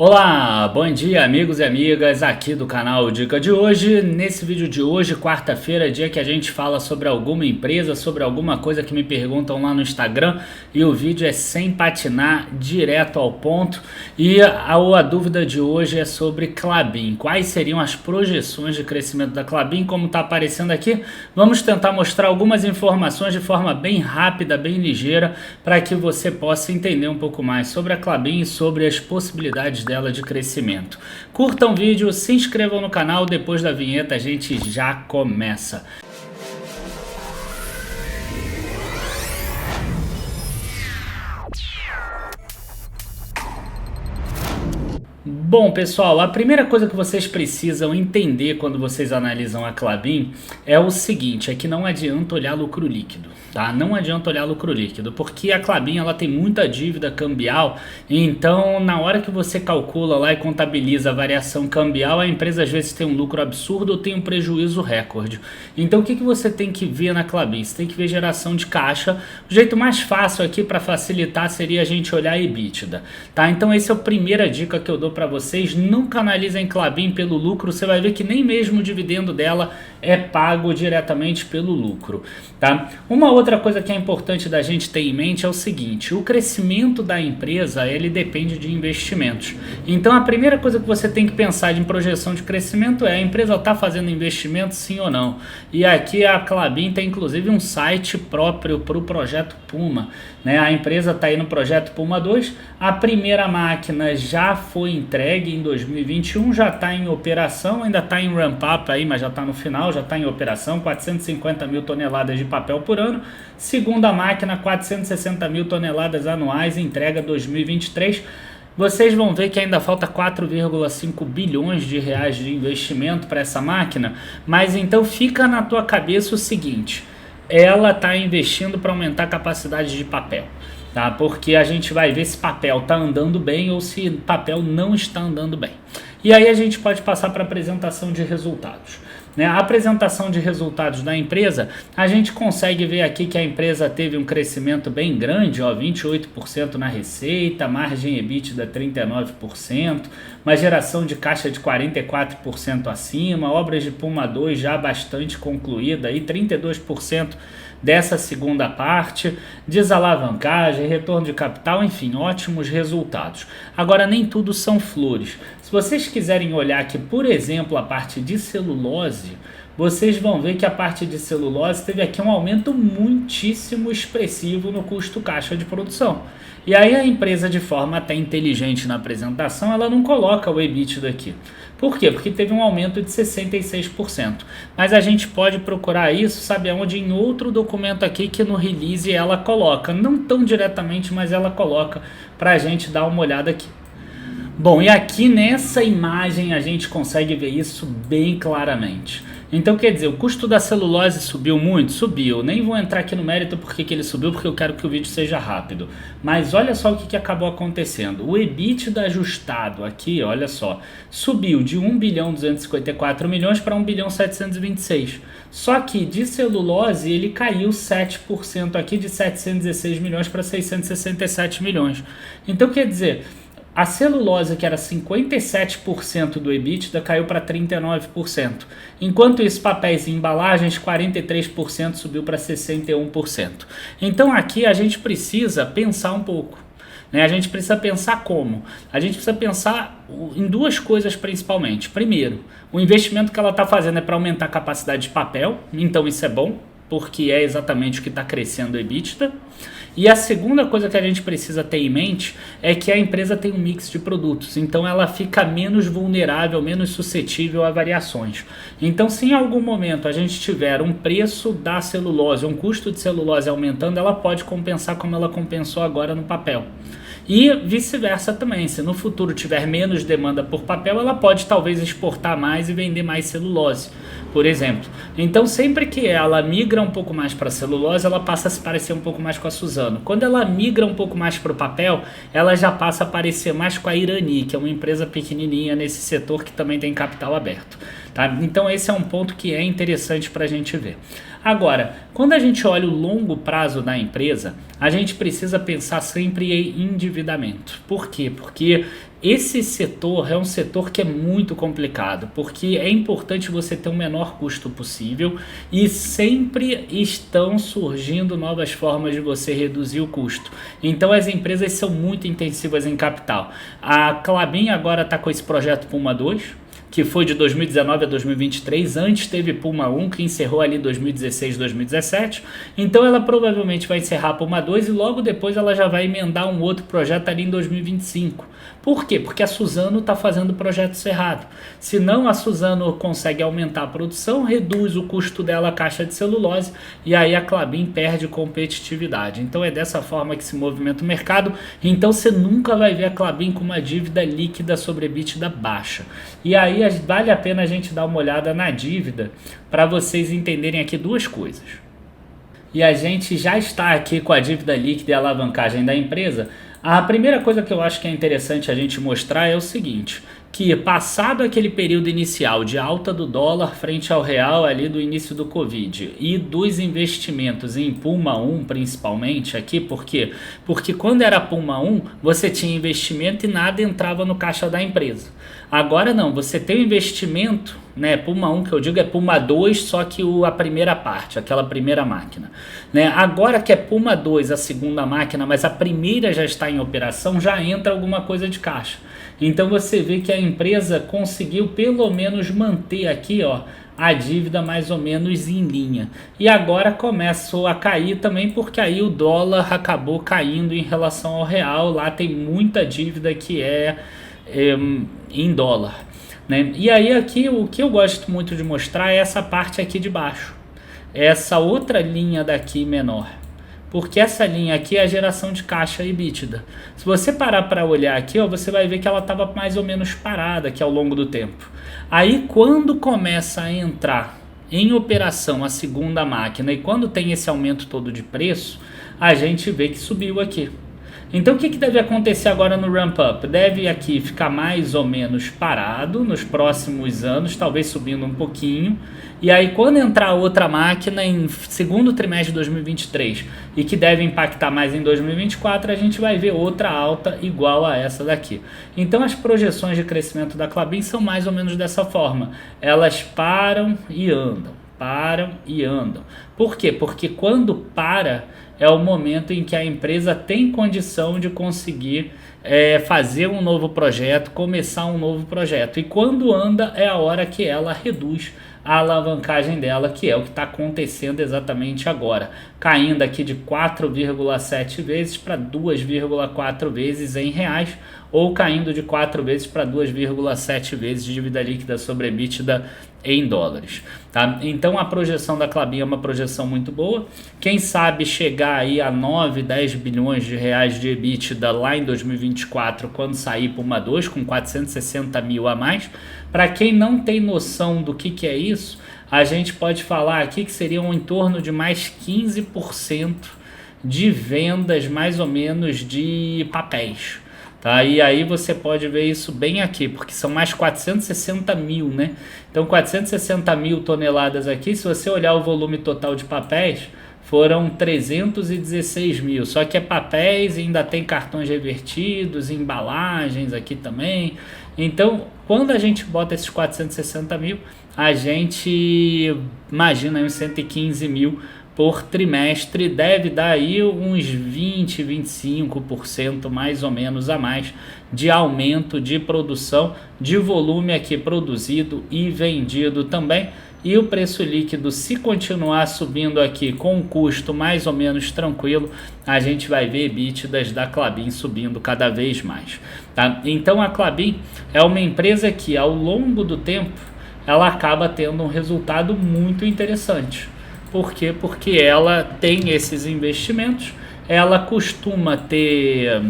Olá, bom dia amigos e amigas aqui do canal Dica de Hoje. Nesse vídeo de hoje, quarta-feira, dia que a gente fala sobre alguma empresa, sobre alguma coisa que me perguntam lá no Instagram, e o vídeo é sem patinar, direto ao ponto. E a dúvida de hoje é sobre Klabin. Quais seriam as projeções de crescimento da Klabin, como está aparecendo aqui? Vamos tentar mostrar algumas informações de forma bem rápida, bem ligeira, para que você possa entender um pouco mais sobre a Klabin e sobre as possibilidades dela de crescimento. Curtam o vídeo, se inscrevam no canal, depois da vinheta a gente já começa. Bom pessoal, a primeira coisa que vocês precisam entender quando vocês analisam a Klabin é o seguinte, é que não adianta olhar lucro líquido, tá? Não adianta olhar lucro líquido, porque a Klabin ela tem muita dívida cambial, então na hora que você calcula lá e contabiliza a variação cambial, a empresa às vezes tem um lucro absurdo ou tem um prejuízo recorde. Então o que você tem que ver na Klabin? Você tem que ver geração de caixa. O jeito mais fácil aqui para facilitar seria a gente olhar a EBITDA, tá? Então essa é a primeira dica que eu dou para vocês. Nunca analisem Klabin pelo lucro, você vai ver que nem mesmo o dividendo dela é pago diretamente pelo lucro, tá? Uma outra coisa que é importante da gente ter em mente é o seguinte, o crescimento da empresa, ele depende de investimentos. Então a primeira coisa que você tem que pensar em projeção de crescimento é, a empresa está fazendo investimento sim ou não? E aqui a Klabin tem inclusive um site próprio para o projeto Puma, né? A empresa está aí no projeto Puma 2, a primeira máquina já foi entregue em 2021, já está em operação, ainda está em ramp-up aí, mas já está no final, já está em operação, 450 mil toneladas de papel por ano. Segunda máquina, 460 mil toneladas anuais, entrega 2023. Vocês vão ver que ainda falta 4,5 bilhões de reais de investimento para essa máquina, mas então fica na tua cabeça o seguinte, ela está investindo para aumentar a capacidade de papel, tá? Porque a gente vai ver se papel está andando bem ou se papel não está andando bem. E aí a gente pode passar para a apresentação de resultados. A apresentação de resultados da empresa, a gente consegue ver aqui que a empresa teve um crescimento bem grande, ó, 28% na receita, margem EBITDA 39%, uma geração de caixa de 44% acima, obras de Puma 2 já bastante concluída, aí 32% dessa segunda parte, desalavancagem, retorno de capital, enfim, ótimos resultados. Agora, nem tudo são flores. Se vocês quiserem olhar aqui, por exemplo, a parte de celulose, vocês vão ver que a parte de celulose teve aqui um aumento muitíssimo expressivo no custo caixa de produção. E aí a empresa, de forma até inteligente na apresentação, ela não coloca o EBITDA aqui. Por quê? Porque teve um aumento de 66%. Mas a gente pode procurar isso, sabe aonde? Em outro documento aqui que no release ela coloca. Não tão diretamente, mas ela coloca para a gente dar uma olhada aqui. Bom, e aqui nessa imagem a gente consegue ver isso bem claramente. Então quer dizer, o custo da celulose subiu muito? Subiu. Nem vou entrar aqui no mérito porque que ele subiu, porque eu quero que o vídeo seja rápido. Mas olha só o que acabou acontecendo. O EBITDA ajustado aqui, olha só, subiu de 1 bilhão 254 milhões para 1 bilhão 726. Só que de celulose ele caiu 7% aqui, de 716 milhões para 667 milhões. Então quer dizer, a celulose, que era 57% do EBITDA, caiu para 39%. Enquanto isso, papéis e embalagens, 43% subiu para 61%. Então aqui a gente precisa pensar um pouco, né? A gente precisa pensar como? A gente precisa pensar em duas coisas principalmente. Primeiro, o investimento que ela está fazendo é para aumentar a capacidade de papel, então isso é bom, porque é exatamente o que está crescendo o EBITDA. E a segunda coisa que a gente precisa ter em mente é que a empresa tem um mix de produtos, então ela fica menos vulnerável, menos suscetível a variações. Então se em algum momento a gente tiver um preço da celulose, um custo de celulose aumentando, ela pode compensar como ela compensou agora no papel. E vice-versa também, se no futuro tiver menos demanda por papel, ela pode talvez exportar mais e vender mais celulose, por exemplo. Então sempre que ela migra um pouco mais para celulose, ela passa a se parecer um pouco mais com a Suzano. Quando ela migra um pouco mais para o papel, ela já passa a parecer mais com a Irani, que é uma empresa pequenininha nesse setor que também tem capital aberto. tá? Então esse é um ponto que é interessante para a gente ver. Agora, quando a gente olha o longo prazo da empresa, a gente precisa pensar sempre em endividamento. Por quê? Porque esse setor é um setor que é muito complicado, porque é importante você ter o menor custo possível e sempre estão surgindo novas formas de você reduzir o custo. Então as empresas são muito intensivas em capital. A Klabin agora está com esse projeto Puma 2, que foi de 2019 a 2023, antes teve Puma 1, que encerrou ali 2016, 2017, então ela provavelmente vai encerrar Puma 2 e logo depois ela já vai emendar um outro projeto ali em 2025. Por quê? Porque a Suzano está fazendo o projeto cerrado. Se não, a Suzano consegue aumentar a produção, reduz o custo dela, a caixa de celulose, e aí a Klabin perde competitividade. Então é dessa forma que se movimenta o mercado, então você nunca vai ver a Klabin com uma dívida líquida sobre EBITDA baixa. E aí vale a pena a gente dar uma olhada na dívida para vocês entenderem aqui duas coisas. E a gente já está aqui com a dívida líquida e a alavancagem da empresa. A primeira coisa que eu acho que é interessante a gente mostrar é o seguinte, que passado aquele período inicial de alta do dólar frente ao real ali do início do Covid e dos investimentos em Puma 1 principalmente aqui, por quê? Porque quando era Puma 1 você tinha investimento e nada entrava no caixa da empresa. Agora não, você tem um investimento, né? Puma 1 que eu digo é Puma 2, só que a primeira parte, aquela primeira máquina, né? Agora que é Puma 2 a segunda máquina, mas a primeira já está em operação, já entra alguma coisa de caixa. Então você vê que a empresa conseguiu pelo menos manter aqui, ó, a dívida mais ou menos em linha. E agora começou a cair também porque aí o dólar acabou caindo em relação ao real. Lá tem muita dívida que é em dólar, né? E aí aqui o que eu gosto muito de mostrar é essa parte aqui de baixo. Essa outra linha daqui menor. Porque essa linha aqui é a geração de caixa EBITDA. Se você parar para olhar aqui, ó, você vai ver que ela estava mais ou menos parada aqui ao longo do tempo. Aí quando começa a entrar em operação a segunda máquina e quando tem esse aumento todo de preço, a gente vê que subiu aqui. Então o que deve acontecer agora no ramp-up? Deve aqui ficar mais ou menos parado nos próximos anos, talvez subindo um pouquinho. E aí quando entrar outra máquina em segundo trimestre de 2023 e que deve impactar mais em 2024, a gente vai ver outra alta igual a essa daqui. Então as projeções de crescimento da Klabin são mais ou menos dessa forma. Elas param e andam, param e andam. Por quê? Porque quando para é o momento em que a empresa tem condição de conseguir fazer um novo projeto, começar um novo projeto. E quando anda é a hora que ela reduz a alavancagem dela, que é o que está acontecendo exatamente agora, caindo aqui de 4,7 vezes para 2,4 vezes em reais, ou caindo de 4 vezes para 2,7 vezes de dívida líquida sobre EBITDA em dólares, tá? Então a projeção da Klabin é uma projeção muito boa. Quem sabe chegar aí a 9, 10 bilhões de reais de EBITDA lá em 2024, quando sair Puma 2 com 460 mil a mais. Para quem não tem noção do que é isso, a gente pode falar aqui que seriam em torno de mais 15% de vendas mais ou menos de papéis. Tá? E aí você pode ver isso bem aqui, porque são mais 460 mil, né? Então 460 mil toneladas aqui, se você olhar o volume total de papéis, foram 316 mil, só que é papéis e ainda tem cartões revertidos, embalagens aqui também. Então, quando a gente bota esses 460 mil, a gente imagina uns 115 mil por trimestre, deve dar aí uns 20, 25% mais ou menos a mais de aumento de produção, de volume aqui produzido e vendido também. E o preço líquido, se continuar subindo aqui com um custo mais ou menos tranquilo, a gente vai ver EBITDAs da Klabin subindo cada vez mais, tá? Então a Klabin é uma empresa que ao longo do tempo ela acaba tendo um resultado muito interessante. Por quê? Porque ela tem esses investimentos, ela costuma ter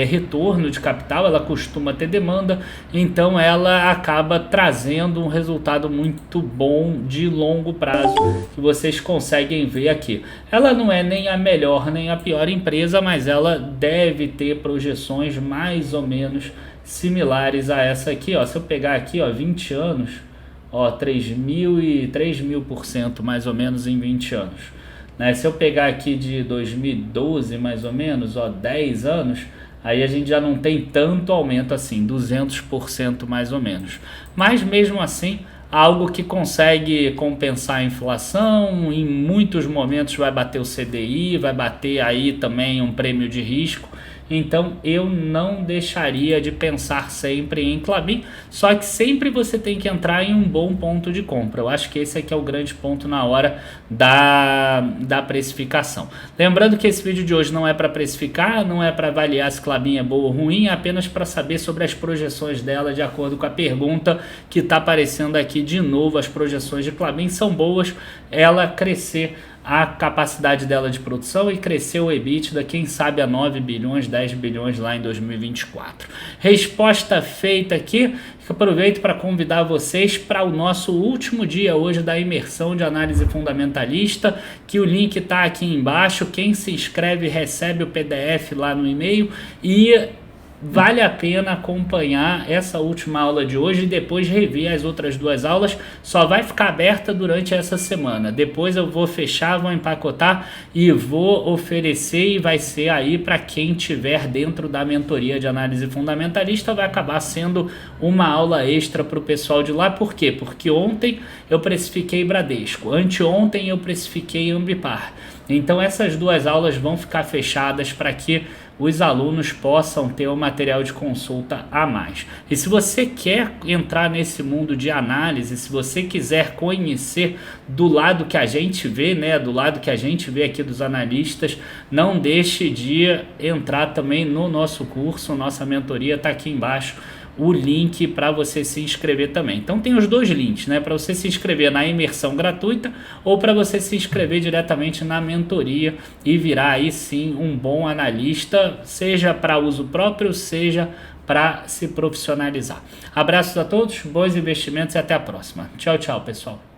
retorno de capital, ela costuma ter demanda, então ela acaba trazendo um resultado muito bom de longo prazo, que vocês conseguem ver aqui. Ela não é nem a melhor nem a pior empresa, mas ela deve ter projeções mais ou menos similares a essa aqui, ó. Se eu pegar aqui, ó, 20 anos, ó, 3.000% mais ou menos em 20 anos. Né? Se eu pegar aqui de 2012 mais ou menos, ó, 10 anos, aí a gente já não tem tanto aumento assim, 200% mais ou menos. Mas mesmo assim, algo que consegue compensar a inflação, em muitos momentos vai bater o CDI, vai bater aí também um prêmio de risco. Então eu não deixaria de pensar sempre em Klabin, só que sempre você tem que entrar em um bom ponto de compra. Eu acho que esse aqui é o grande ponto na hora da precificação. Lembrando que esse vídeo de hoje não é para precificar, não é para avaliar se Klabin é boa ou ruim, é apenas para saber sobre as projeções dela de acordo com a pergunta que está aparecendo aqui de novo. As projeções de Klabin são boas, ela crescer a capacidade dela de produção e crescer o EBITDA, quem sabe a 9 bilhões, 10 bilhões lá em 2024. Resposta feita aqui. Aproveito para convidar vocês para o nosso último dia hoje da imersão de análise fundamentalista, que o link está aqui embaixo. Quem se inscreve recebe o PDF lá no e-mail e vale a pena acompanhar essa última aula de hoje e depois rever as outras duas aulas. Só vai ficar aberta durante essa semana. Depois eu vou fechar, vou empacotar e vou oferecer, e vai ser aí para quem tiver dentro da mentoria de análise fundamentalista. Vai acabar sendo uma aula extra para o pessoal de lá. Por quê? Porque ontem eu precifiquei Bradesco, anteontem eu precifiquei Ambipar. Então essas duas aulas vão ficar fechadas para que os alunos possam ter o material de consulta a mais. E se você quer entrar nesse mundo de análise, se você quiser conhecer do lado que a gente vê, né, do lado que a gente vê aqui dos analistas, não deixe de entrar também no nosso curso. Nossa mentoria está aqui embaixo, o link para você se inscrever também. Então tem os dois links, né, para você se inscrever na imersão gratuita ou para você se inscrever diretamente na mentoria e virar aí sim um bom analista, seja para uso próprio, seja para se profissionalizar. Abraços a todos, bons investimentos e até a próxima. Tchau, tchau, pessoal.